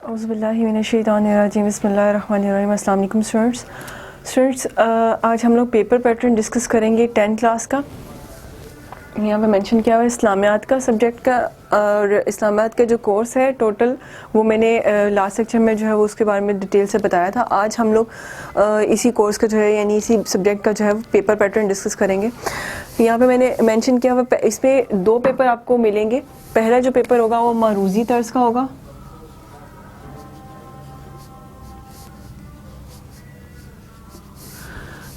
औज़ुबिल्लाहिमिनश्शैतानिर्रजीम बिस्मिल्लाहिर्रहमानिर्रहीम। अस्सलाम वालेकुम स्टूडेंट्स, आज हम लोग पेपर पैटर्न डिस्कस करेंगे 10th क्लास का। यहाँ पे मेंशन किया हुआ है इस्लामियात का सब्जेक्ट का, और इस्लामियात का जो कोर्स है टोटल वो मैंने लास्ट सेक्शन में जो है वो उसके बारे में डिटेल से बताया था। आज हम लोग इसी कोर्स का जो है यानी इसी सब्जेक्ट का जो है पेपर पैटर्न डिस्कस करेंगे। यहाँ पे मैंने मेंशन किया हुआ इसमें 2 पेपर आपको मिलेंगे। पहला जो पेपर होगा वो मारूज़ी तर्ज का होगा,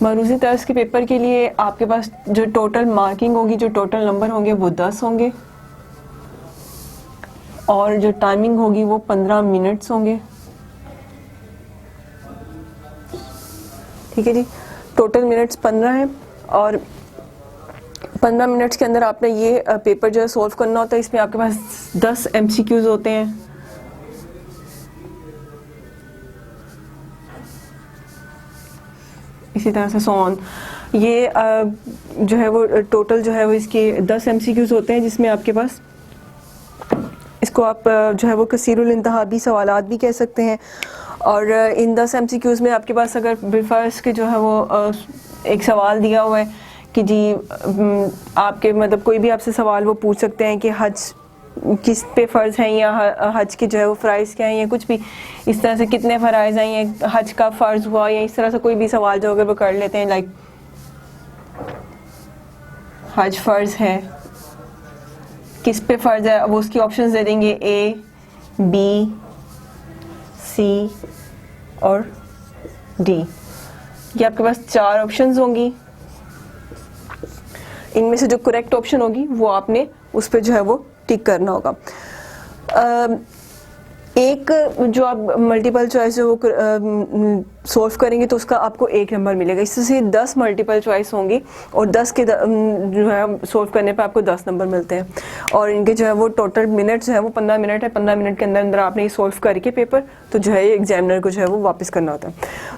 मारूज़ी तर्ज के पेपर के लिए आपके पास जो टोटल मार्किंग होगी, जो टोटल नंबर होंगे वो 10 होंगे और जो टाइमिंग होगी वो 15 मिनट्स होंगे। ठीक है जी, टोटल मिनट्स 15 है और 15 मिनट्स के अंदर आपने ये पेपर जो है सॉल्व करना होता है। इसमें आपके पास 10 MCQs होते हैं। इसी तरह से सोन ये जो है वो टोटल जो है वो इसके 10 MCQs होते हैं, जिसमें आपके पास इसको आप जो है वो कसीरुल इंतहाबी सवालात भी कह सकते हैं। और इन 10 MCQs में आपके पास अगर बिफर्स के जो है वो एक सवाल दिया हुआ है कि जी आपके मतलब कोई भी आपसे सवाल वो पूछ सकते हैं कि हज किस पे फ़र्ज़ हैं या हज के जो है वो फ़राइज़ क्या हैं या कुछ भी इस तरह से कितने फ़राइज़ हैं या हज का फ़र्ज़ हुआ या इस तरह से कोई भी सवाल जो अगर वो कर लेते हैं, लाइक हज फ़र्ज़ है किस पे फ़र्ज़ है, अब उसकी ऑप्शंस दे देंगे A, B, C और D। ये आपके पास 4 ऑप्शंस होंगी। इनमें से जो करेक्ट ऑप्शन होगी वो आपने उस पर जो है वो टिक करना होगा। एक जो आप मल्टीपल चॉइस जो सॉल्व करेंगे तो उसका आपको 1 नंबर मिलेगा। इससे 10 मल्टीपल चॉइस होंगी और 10 के जो है सॉल्व करने पे आपको 10 नंबर मिलते हैं। और इनके जो है वो टोटल मिनट जो है वो 15 मिनट है। 15 मिनट के अंदर अंदर आपने ये सॉल्व करके पेपर तो जो है एग्जामिनर को जो है वो वापस करना होता है।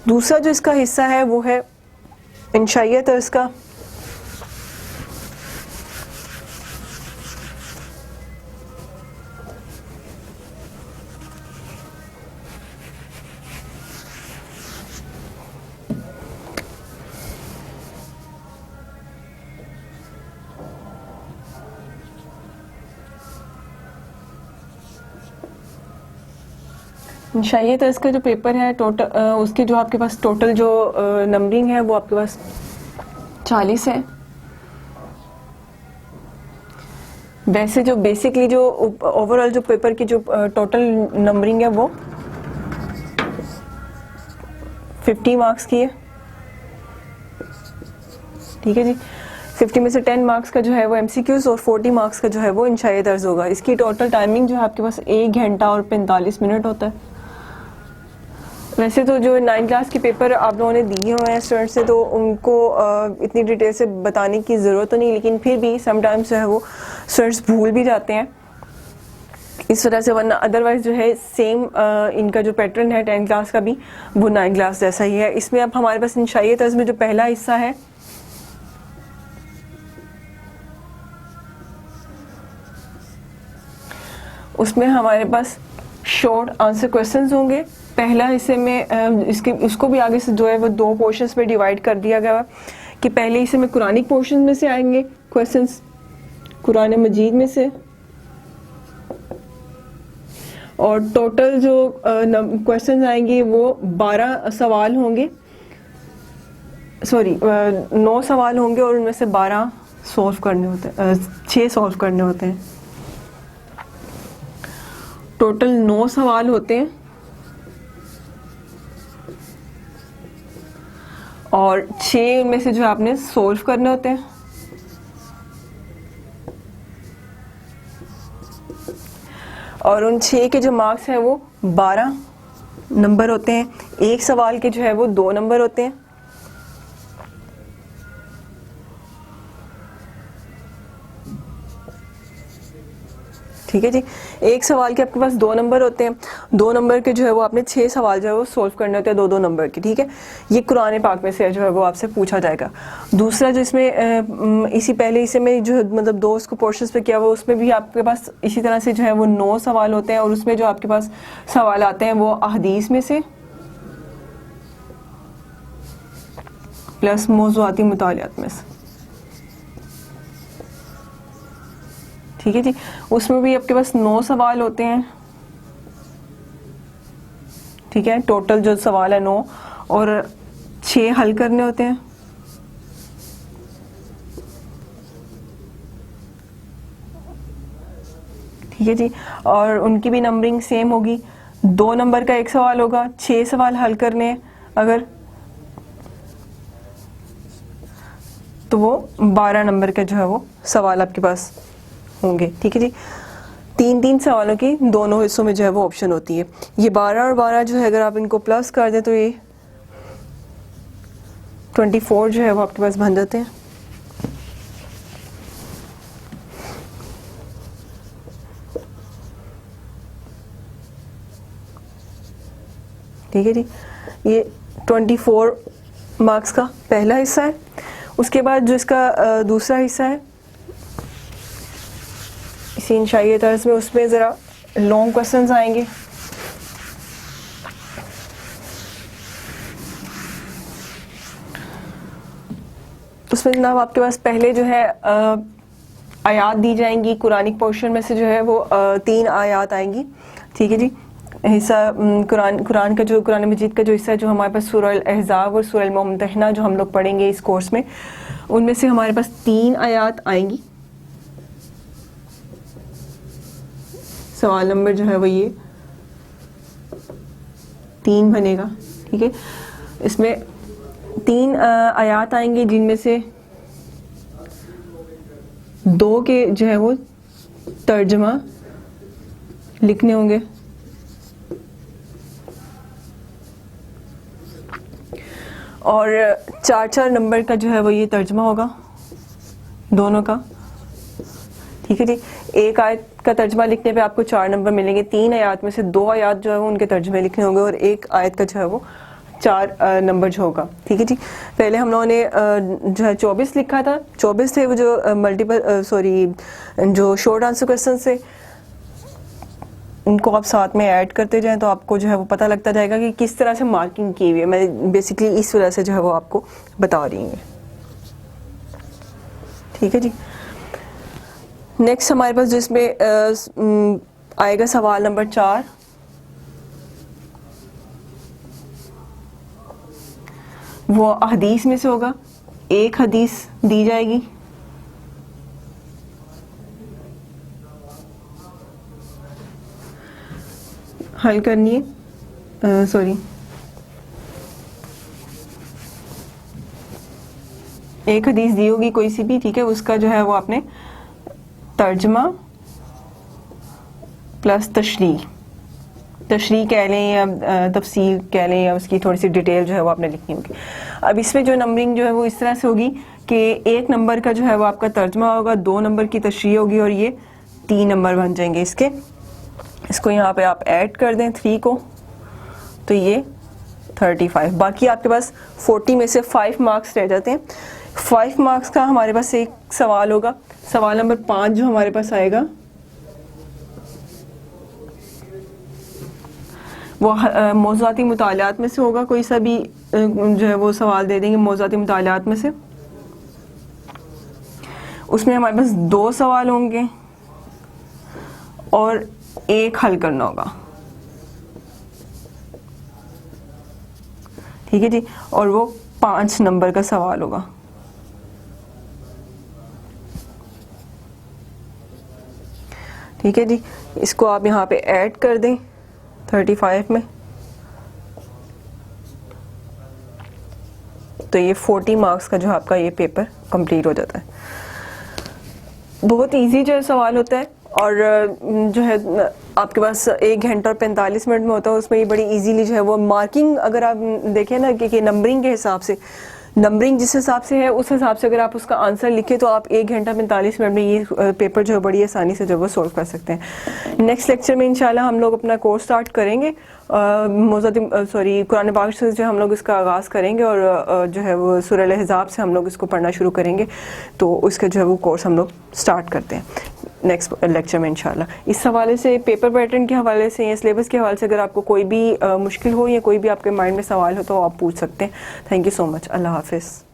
दूसरा जो इसका हिस्सा है वो है इंशाइयत तर्ज का। इंशाइयत तर्ज का जो पेपर है टोटल उसके जो आपके पास टोटल जो नंबरिंग है वो आपके पास 40 है। वैसे जो बेसिकली जो ओवरऑल जो पेपर की जो टोटल नंबरिंग है वो 50 मार्क्स की है। ठीक है जी, 50 में से 10 मार्क्स का जो है वो MCQs और 40 मार्क्स का जो है वो इंशाइयत तर्ज होगा। इसकी टोटल टाइमिंग जो है आपके पास 1 घंटा और 45 मिनट होता है। वैसे तो जो 9 क्लास के पेपर आप लोगों ने दिए हुए हैं स्टूडेंट्स से, तो उनको इतनी डिटेल से बताने की ज़रूरत तो नहीं, लेकिन फिर भी समटाइम्स जो है वो स्टूडेंट्स भूल भी जाते हैं इस वजह से, वरना अदरवाइज जो है सेम इनका जो पैटर्न है 10 क्लास का भी वो 9 क्लास जैसा ही है। इसमें अब हमारे पास इंशाइयत तर्ज में जो पहला हिस्सा है उसमें हमारे पास शॉर्ट आंसर क्वेश्चंस होंगे। पहला हिस्से में उसको भी आगे से जो है वो 2 पोर्शंस में डिवाइड कर दिया गया है कि पहले हिस्से में कुरानिक पोर्शन में से आएंगे क्वेश्चंस, कुरान मजीद में से, और टोटल जो क्वेश्चंस आएंगे वो 12 सवाल होंगे, 9 सवाल होंगे और उनमें से 12 सॉल्व करने होते हैं, 6 सॉल्व करने होते हैं। टोटल 9 सवाल होते हैं और 6 में से जो आपने सॉल्व करने होते हैं। और उन 6 के जो मार्क्स हैं वो 12 नंबर होते हैं। एक सवाल के जो है वो 2 नंबर होते हैं। ठीक है जी। एक सवाल के आपके पास 2 नंबर होते हैं, 2 नंबर के जो है वो आपने 6 सवाल जो है वो सोल्व करने होते हैं 2-2 नंबर के, ठीक है। ये कुरान पाक में से जो है वो आपसे पूछा जाएगा। दूसरा जो इसमें इसी पहले इसे में जो मतलब 2 उसको पोर्शंस पे किया हुआ, उसमें भी आपके पास इसी तरह से जो है वो 9 सवाल होते हैं, और उसमें जो आपके पास सवाल आते हैं वो अहदीस में से प्लस मौज़ूआती मुतालियात में से, ठीक है जी। उसमें भी आपके पास 9 सवाल होते हैं, ठीक है। टोटल जो सवाल है 9 और 6 हल करने होते हैं, ठीक है जी। और उनकी भी नंबरिंग सेम होगी, 2 नंबर का एक सवाल होगा, 6 सवाल हल करने हैं अगर, तो वो 12 नंबर का जो है वो सवाल आपके पास होंगे, ठीक है जी। 3-3 सवालों की दोनों हिस्सों में जो है वो ऑप्शन होती है। ये 12 और 12 जो है अगर आप इनको प्लस कर दें तो ये 24 जो है वो आपके पास बन जाते हैं, ठीक है जी। ये 24 मार्क्स का पहला हिस्सा है। उसके बाद जो इसका दूसरा हिस्सा है इसी इंशाई तर्ज में, उसमें ज़रा लॉन्ग क्वेश्चंस आएंगे। उसमें जनाब आपके पास पहले जो है आयात दी जाएंगी, कुरानिक पोर्शन में से जो है वो 3 आयात आएंगी, ठीक है जी। हिस्सा कुरान का जो कुरान मजीद का जो हिस्सा है जो हमारे पास सूरह अल-अहज़ाब और सूरह अल-मुम्तहिना जो हम लोग पढ़ेंगे इस कोर्स में, उनमें से हमारे पास 3 आयात आएंगी। सवाल नंबर जो है वो ये 3 बनेगा, ठीक है। इसमें 3 आयात आएंगे जिनमें से 2 के जो है वो तर्जमा लिखने होंगे, और 4-4 नंबर का जो है वो ये तर्जमा होगा दोनों का, ठीक है जी। एक आयत का तर्जमा लिखने पे आपको 4 नंबर मिलेंगे, 3 आयत में से 2 आयत जो है वो उनके तर्जमे लिखने होंगे, और एक आयत का जो है वो 4 नंबर जो होगा, ठीक है जी। पहले हम लोगों ने जो है 24 लिखा था, 24 थे वो जो मल्टीपल जो शॉर्ट आंसर क्वेश्चन से, उनको आप साथ में ऐड करते जाएं तो आपको जो है वो पता लगता जाएगा कि किस तरह से मार्किंग की हुई है। मैं बेसिकली इस वजह से जो है वो आपको बता रही हूँ, ठीक है जी। नेक्स्ट हमारे पास जो इसमें आएगा सवाल नंबर 4, वो हदीस में से होगा। एक हदीस दी जाएगी, हल करनी है, एक हदीस दी होगी कोई सी भी, ठीक है। उसका जो है वो आपने तर्जमा प्लस तशरीह कह लें या तफसीर कह लें, या उसकी थोड़ी सी डिटेल जो है वो आपने लिखनी होगी। अब इसमें जो नंबरिंग जो है वो इस तरह से होगी कि 1 नंबर का जो है वो आपका तर्जमा होगा, 2 नंबर की तशरीह होगी, और ये 3 नंबर बन जाएंगे इसके। इसको यहाँ पे आप ऐड कर दें 3 को, तो ये 35। बाकी आपके पास 40 में से 5 मार्क्स रह जाते हैं। 5 मार्क्स का हमारे पास एक सवाल होगा, सवाल नंबर 5 जो हमारे पास आएगा वो मौज़ूआती मुतालियात में से होगा। कोई सा भी जो है वो सवाल दे देंगे मौज़ूआती मुतालियात में से, उसमें हमारे पास 2 सवाल होंगे और 1 हल करना होगा, ठीक है जी। और वो 5 नंबर का सवाल होगा, ठीक है जी। इसको आप यहाँ पे ऐड कर दें 35 में, तो ये 40 मार्क्स का जो आपका ये पेपर कंप्लीट हो जाता है। बहुत इजी जो है सवाल होता है, और जो है आपके पास 1 घंटा और 45 मिनट में होता है। उसमें ये बड़ी इजीली जो है वो मार्किंग, अगर आप देखें ना कि नंबरिंग के हिसाब से नंबरिंग जिस हिसाब से है उस हिसाब से अगर आप उसका आंसर लिखें तो आप 1 घंटा 45 मिनट में ये पेपर जो है बड़ी आसानी से जो वो सोल्व कर सकते हैं। नेक्स्ट लेक्चर में इंशाल्लाह हम लोग अपना कोर्स स्टार्ट करेंगे, कुरान पाक से जो हम लोग इसका आगाज़ करेंगे और जो है वो सूरह अल-अहज़ाब से हम लोग इसको पढ़ना शुरू करेंगे। तो उसका जो है वो कोर्स हम लोग स्टार्ट करते हैं नेक्स्ट लेक्चर में इंशाल्लाह। इस हवाले से पेपर पैटर्न के हवाले से या सिलेबस के हवाले से अगर आपको कोई भी मुश्किल हो या कोई भी आपके माइंड में सवाल हो तो आप पूछ सकते हैं। Thank you so much. अल्लाह हाफिज़।